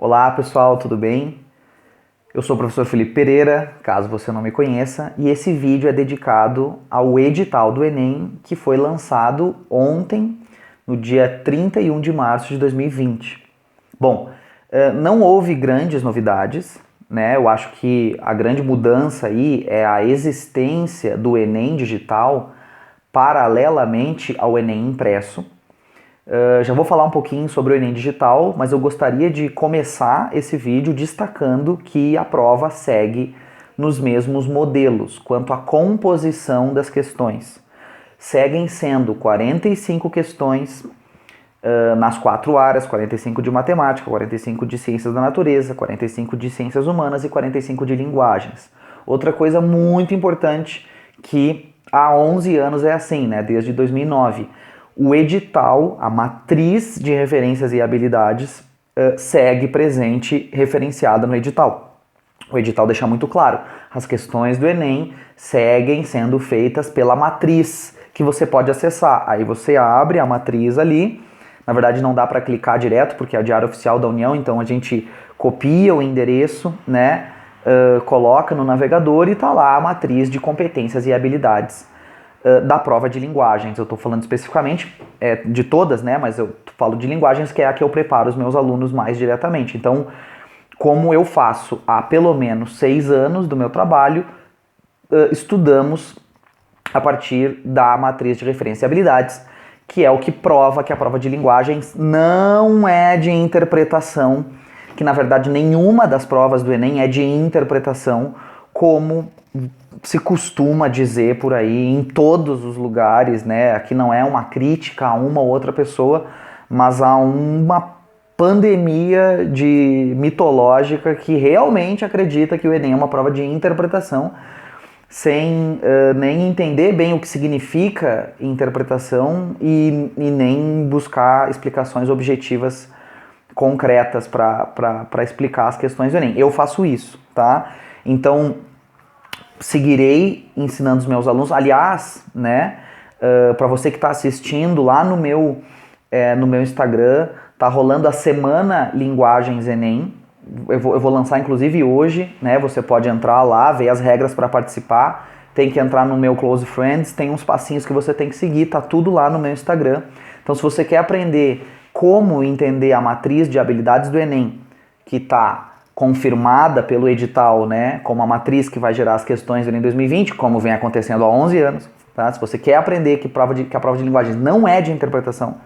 Olá pessoal, tudo bem? Eu sou o professor Felipe Pereira, caso você não me conheça, e esse vídeo é dedicado ao edital do Enem que foi lançado ontem, no dia 31 de março de 2020. Bom, não houve grandes novidades, né? Eu acho que a grande mudança aí é a existência do Enem digital paralelamente ao Enem impresso. Já vou falar um pouquinho sobre o Enem Digital, mas eu gostaria de começar esse vídeo destacando que a prova segue nos mesmos modelos quanto à composição das questões. Seguem sendo 45 questões nas 4 áreas, 45 de matemática, 45 de ciências da natureza, 45 de ciências humanas e 45 de linguagens. Outra coisa muito importante que há 11 anos é assim, né, desde 2009. O edital, a matriz de referências e habilidades, segue presente referenciada no edital. O edital deixa muito claro, as questões do Enem seguem sendo feitas pela matriz que você pode acessar. Aí você abre a matriz ali, na verdade não dá para clicar direto porque é a Diário Oficial da União, então a gente copia o endereço, né, coloca no navegador e está lá a matriz de competências e habilidades da prova de linguagens. Eu estou falando especificamente de todas, né? Mas eu falo de linguagens, que é a que eu preparo os meus alunos mais diretamente. Então, como eu faço há pelo menos 6 anos do meu trabalho, estudamos a partir da matriz de referência e habilidades, que é o que prova que a prova de linguagens não é de interpretação, que na verdade nenhuma das provas do Enem é de interpretação, como se costuma dizer por aí em todos os lugares, né? Aqui não é uma crítica a uma ou outra pessoa, mas a uma pandemia mitológica que realmente acredita que o Enem é uma prova de interpretação, sem nem entender bem o que significa interpretação e nem buscar explicações objetivas concretas para explicar as questões do Enem. Eu faço isso, tá? Então, seguirei ensinando os meus alunos. Aliás, né, para você que está assistindo, lá no meu Instagram, tá rolando a Semana Linguagens Enem. Eu vou lançar inclusive hoje, né? Você pode entrar lá, ver as regras para participar. Tem que entrar no meu Close Friends, tem uns passinhos que você tem que seguir, tá tudo lá no meu Instagram. Então, se você quer aprender como entender a matriz de habilidades do Enem, que tá confirmada pelo edital, né, como a matriz que vai gerar as questões do Enem 2020, como vem acontecendo há 11 anos, tá? Se você quer aprender que a prova de linguagens não é de interpretação,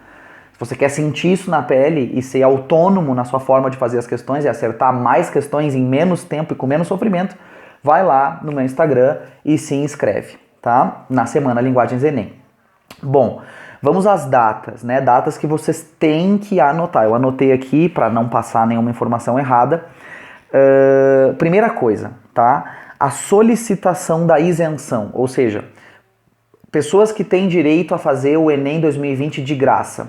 se você quer sentir isso na pele e ser autônomo na sua forma de fazer as questões e acertar mais questões em menos tempo e com menos sofrimento, vai lá no meu Instagram e se inscreve, tá? Na Semana Linguagens Enem. Bom, vamos às datas, né? Datas que vocês têm que anotar. Eu anotei aqui para não passar nenhuma informação errada. Primeira coisa, tá? A solicitação da isenção, ou seja, pessoas que têm direito a fazer o Enem 2020 de graça,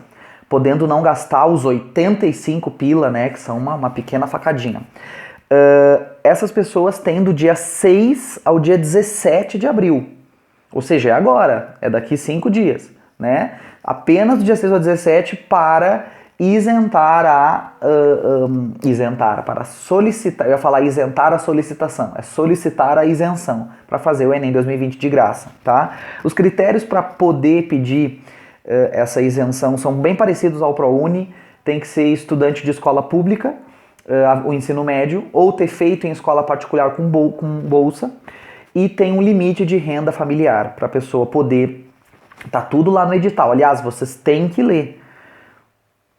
podendo não gastar os 85 pila, né, que são uma pequena facadinha. Essas pessoas têm do dia 6 ao dia 17 de abril, ou seja, é agora, é daqui 5 dias, né? Apenas do dia 6 ao 17 para para solicitar, eu ia falar isentar a solicitação, é solicitar a isenção para fazer o Enem 2020 de graça, tá? Os critérios para poder pedir essa isenção são bem parecidos ao ProUni, tem que ser estudante de escola pública, o ensino médio, ou ter feito em escola particular com bolsa, e tem um limite de renda familiar para a pessoa poder, tá tudo lá no edital, aliás, vocês têm que ler.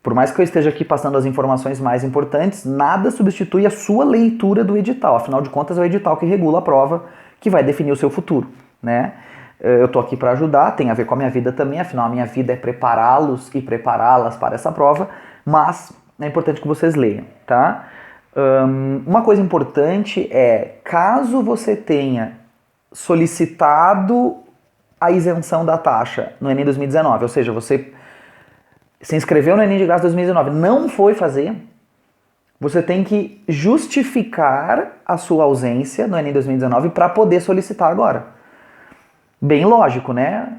Por mais que eu esteja aqui passando as informações mais importantes, nada substitui a sua leitura do edital. Afinal de contas, é o edital que regula a prova, que vai definir o seu futuro, né? Eu tô aqui para ajudar, tem a ver com a minha vida também, afinal a minha vida é prepará-los e prepará-las para essa prova, mas é importante que vocês leiam, tá? Uma coisa importante é, caso você tenha solicitado a isenção da taxa no Enem 2019, ou seja, você se inscreveu no Enem de Graça 2019, não foi fazer, você tem que justificar a sua ausência no Enem 2019 para poder solicitar agora. Bem lógico, né?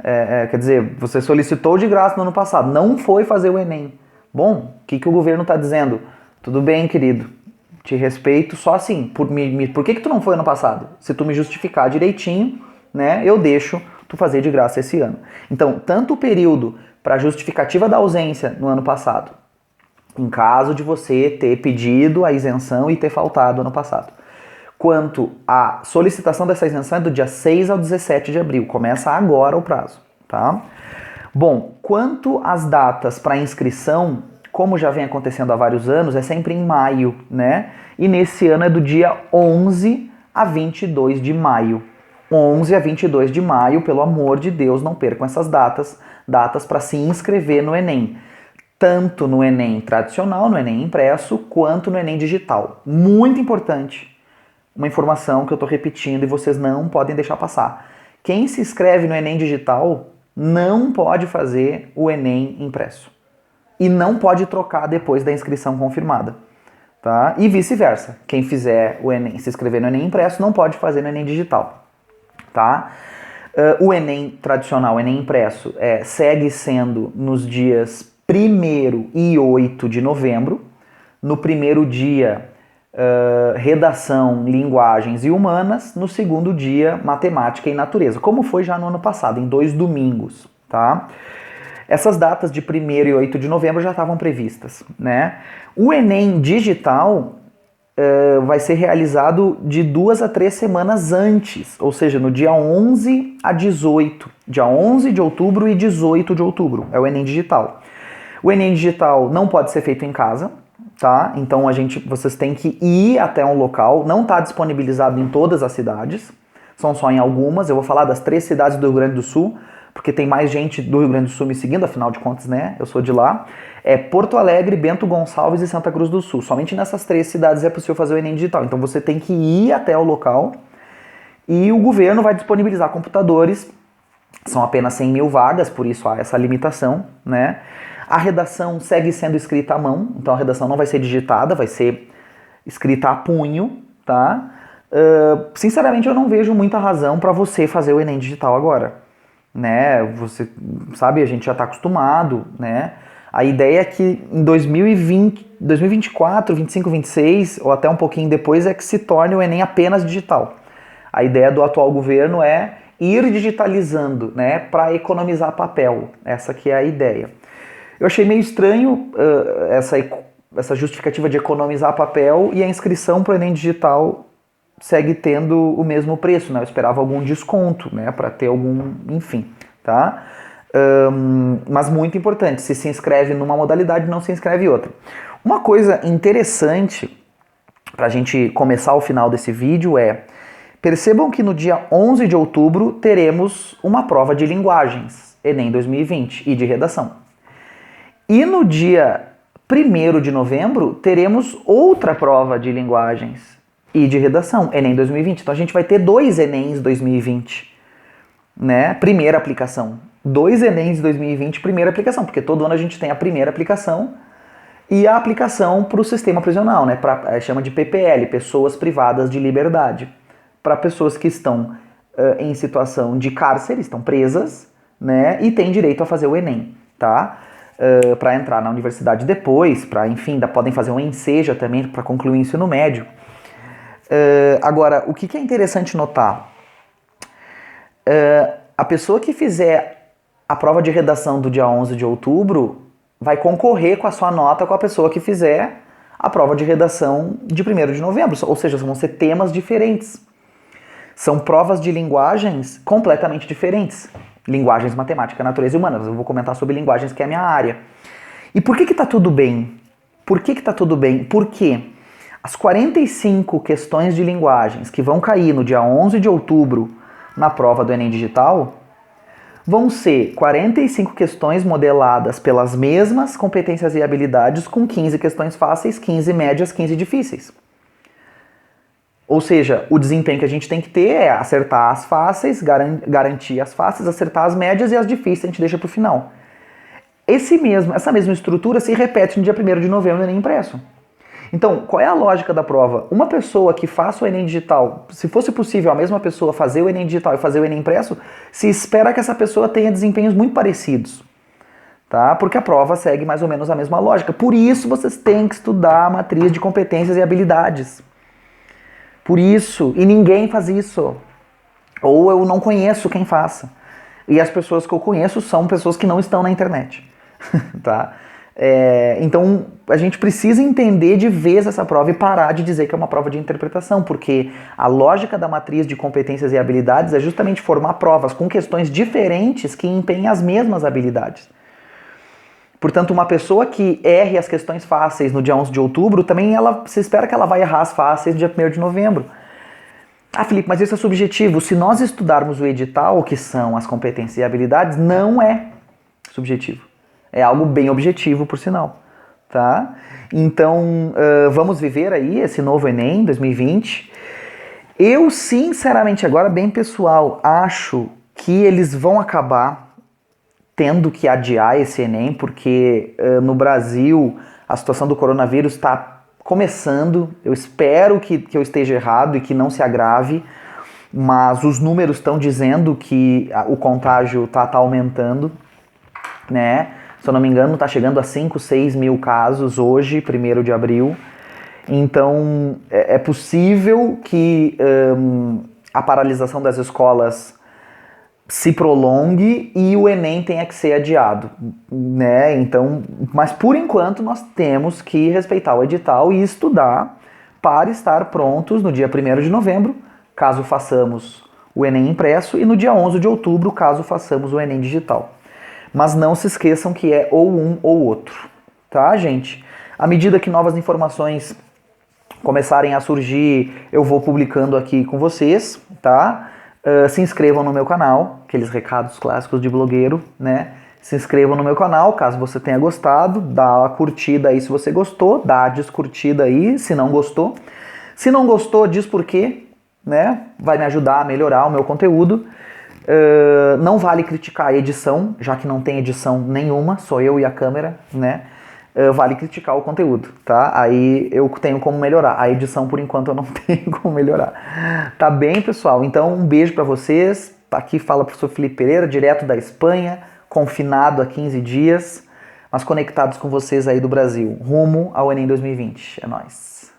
Quer dizer, você solicitou de graça no ano passado, não foi fazer o Enem. Bom, o que o governo está dizendo? Tudo bem, querido. Te respeito só assim. Por que tu não foi ano passado? Se tu me justificar direitinho, né, eu deixo tu fazer de graça esse ano. Então, tanto o período para justificativa da ausência no ano passado, em caso de você ter pedido a isenção e ter faltado ano passado, quanto a solicitação dessa isenção é do dia 6 ao 17 de abril. Começa agora o prazo, tá? Bom, quanto às datas para inscrição, como já vem acontecendo há vários anos, é sempre em maio, né? E nesse ano é do dia 11 a 22 de maio. 11 a 22 de maio, pelo amor de Deus, não percam essas datas para se inscrever no Enem. Tanto no Enem tradicional, no Enem impresso, quanto no Enem digital. Muito importante, uma informação que eu estou repetindo e vocês não podem deixar passar. Quem se inscreve no Enem digital não pode fazer o Enem impresso. E não pode trocar depois da inscrição confirmada. Tá? E vice-versa. Quem fizer o Enem, se inscrever no Enem impresso não pode fazer no Enem digital. Tá? O Enem tradicional, o Enem impresso, segue sendo nos dias 1º e 8 de novembro. No primeiro dia, redação, linguagens e humanas. No segundo dia, matemática e natureza. Como foi já no ano passado, em 2 domingos. Tá? Essas datas de 1º e 8 de novembro já estavam previstas, né? O Enem digital vai ser realizado de 2 a 3 semanas antes, ou seja, no dia 11 a 18, dia 11 de outubro e 18 de outubro, é o Enem digital. O Enem digital não pode ser feito em casa, tá? Então vocês têm que ir até um local, não está disponibilizado em todas as cidades, são só em algumas. Eu vou falar das 3 cidades do Rio Grande do Sul, porque tem mais gente do Rio Grande do Sul me seguindo, afinal de contas, né? Eu sou de lá. É Porto Alegre, Bento Gonçalves e Santa Cruz do Sul. Somente nessas 3 cidades é possível fazer o Enem digital. Então você tem que ir até o local e o governo vai disponibilizar computadores. São apenas 100 mil vagas, por isso há essa limitação, né? A redação segue sendo escrita à mão, então a redação não vai ser digitada, vai ser escrita a punho, tá? Sinceramente, eu não vejo muita razão para você fazer o Enem digital agora. Né, você sabe, a gente já está acostumado, né? A ideia é que em 2024, 25, 26 ou até um pouquinho depois é que se torne o Enem apenas digital. A ideia do atual governo é ir digitalizando, né, para economizar papel. Essa que é a ideia. Eu achei meio estranho essa justificativa de economizar papel e a inscrição para o Enem digital segue tendo o mesmo preço, né? Eu esperava algum desconto, né? Para ter algum, enfim, tá? Mas muito importante, se inscreve numa modalidade, não se inscreve em outra. Uma coisa interessante para a gente começar o final desse vídeo percebam que no dia 11 de outubro teremos uma prova de linguagens, Enem 2020, e de redação. E no dia 1º de novembro teremos outra prova de linguagens e de redação, Enem 2020. Então a gente vai ter 2 Enems 2020, né? Primeira aplicação. 2 Enems 2020, primeira aplicação, porque todo ano a gente tem a primeira aplicação e a aplicação para o sistema prisional, né? Chama de PPL, Pessoas Privadas de Liberdade. Para pessoas que estão em situação de cárcere, estão presas, né? E têm direito a fazer o Enem, tá? Para entrar na universidade depois, enfim, podem fazer um enseja também para concluir o ensino médio. Agora, o que é interessante notar? A pessoa que fizer a prova de redação do dia 11 de outubro vai concorrer com a sua nota com a pessoa que fizer a prova de redação de 1º de novembro, ou seja, vão ser temas diferentes. São provas de linguagens completamente diferentes. Linguagens, matemática, natureza e humanas. Eu vou comentar sobre linguagens, que é a minha área. E por que tá tudo bem? Por que tá tudo bem? Porque as 45 questões de linguagens que vão cair no dia 11 de outubro na prova do Enem digital vão ser 45 questões modeladas pelas mesmas competências e habilidades, com 15 questões fáceis, 15 médias, 15 difíceis. Ou seja, o desempenho que a gente tem que ter é acertar as fáceis, garantir as fáceis, acertar as médias, e as difíceis a gente deixa para o final. Essa mesma estrutura se repete no dia 1º de novembro no Enem impresso. Então, qual é a lógica da prova? Uma pessoa que faça o Enem digital, se fosse possível a mesma pessoa fazer o Enem digital e fazer o Enem impresso, se espera que essa pessoa tenha desempenhos muito parecidos. tá? Porque a prova segue mais ou menos a mesma lógica. Por isso vocês têm que estudar a matriz de competências e habilidades. Por isso, e ninguém faz isso. Ou eu não conheço quem faça. E as pessoas que eu conheço são pessoas que não estão na internet, tá? Então a gente precisa entender de vez essa prova e parar de dizer que é uma prova de interpretação, porque a lógica da matriz de competências e habilidades é justamente formar provas com questões diferentes que empenhem as mesmas habilidades. Portanto, uma pessoa que erre as questões fáceis no dia 11 de outubro, também se espera que ela vai errar as fáceis no dia 1º de novembro. Ah, Felipe, mas isso é subjetivo. Se nós estudarmos o edital, que são as competências e habilidades, não é subjetivo. É algo bem objetivo, por sinal. Tá? Então, vamos viver aí esse novo Enem 2020. Eu, sinceramente, agora bem pessoal, acho que eles vão acabar tendo que adiar esse Enem, porque no Brasil a situação do coronavírus está começando. Eu espero que eu esteja errado e que não se agrave, mas os números estão dizendo que o contágio está aumentando, né? Se eu não me engano, está chegando a 5, 6 mil casos hoje, 1º de abril. Então, é possível que a paralisação das escolas se prolongue e o Enem tenha que ser adiado, né? Então, mas por enquanto nós temos que respeitar o edital e estudar para estar prontos no dia 1º de novembro, caso façamos o Enem impresso, e no dia 11 de outubro, caso façamos o Enem digital. Mas não se esqueçam que é ou um ou outro, tá, gente? À medida que novas informações começarem a surgir, eu vou publicando aqui com vocês, tá? Se inscrevam no meu canal, aqueles recados clássicos de blogueiro, né? Se inscrevam no meu canal, caso você tenha gostado, dá a curtida aí se você gostou, dá a descurtida aí se não gostou. Se não gostou, diz por quê, né? Vai me ajudar a melhorar o meu conteúdo. Não vale criticar a edição, já que não tem edição nenhuma, só eu e a câmera, né? Vale criticar o conteúdo, tá? Aí eu tenho como melhorar. A edição, por enquanto, eu não tenho como melhorar. Tá bem, pessoal? Então, um beijo pra vocês. Aqui fala o professor Felipe Pereira, direto da Espanha, confinado há 15 dias, mas conectados com vocês aí do Brasil, rumo ao Enem 2020. É nóis.